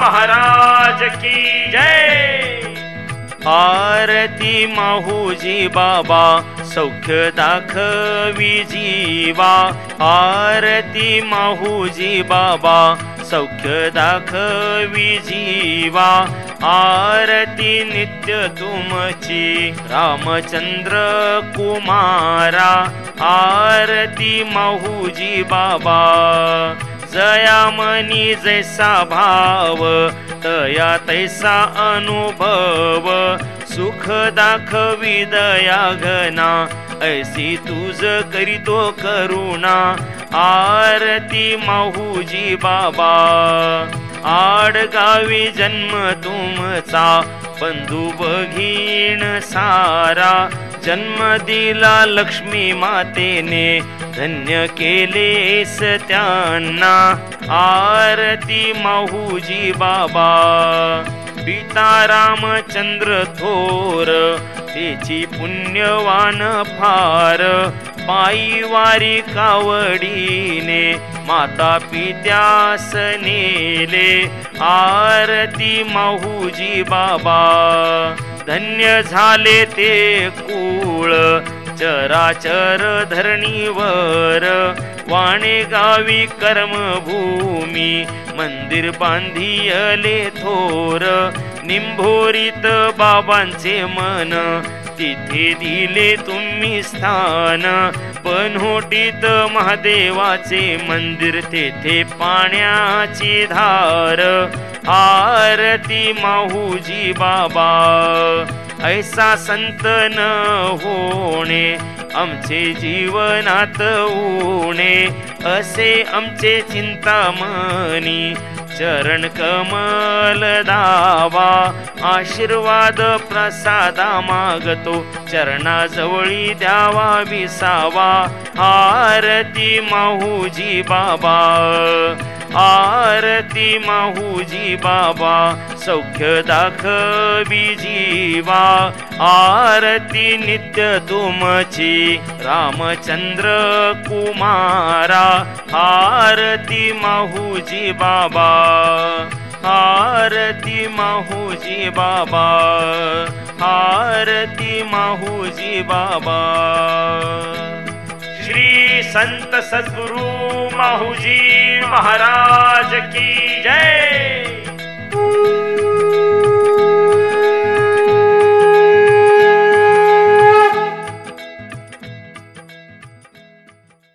महाराज की जय। आरती माहुजी बाबा सौख्य दाखवी जीवा। आरती माहुजी बाबा सौख्य दाखवी जीवा। आरती नित्य तुमची रामचंद्र कुमारा। आरती माहुजी बाबा जया मनी जैसा भाव तया तैसा अनुभव। सुख दाखवी दया घना ऐसी तुझ करीतो करुणा। आरती माहुजी बाबा आडगावी जन्म तुमचा बंधू भगिन सारा। जन्म दिला लक्ष्मी मातेने धन्य केलेस त्यांना। आरती माहुजी बाबा पिता रामचंद्र थोर तेची पुण्यवान फार। पायी वारी कावडीने माता पित्यास नेले। आरती माहुजी बाबा धन्य झाले ते कुळ चराचर धरणीवर। वाणे गावी कर्मभूमी मंदिर बांधियले थोर। निंभोरीत बाबांचे मन तिथे दिले तुम्ही स्थान। पनोटीत महादेवाचे मंदिर तेथे पाण्याची धार। आरती माहुजी बाबा ऐसा संत न होणे आमचे जीवनात उणे। असे आमचे चिंतामणी चरण कमल दावा। आशीर्वाद प्रसादा मागतो चरणाजवळी द्यावा विसावा। आरती माहुजी बाबा आरती माहुजी बाबा सौख्य दाखवी जीवा। आरती नित्य तुमची रामचंद्र कुमारा। आरती माहुजी बाबा आरती माहुजी बाबा आरती माहुजी बाबा। श्री संत सद्गुरु माहुजी महाराज की जय।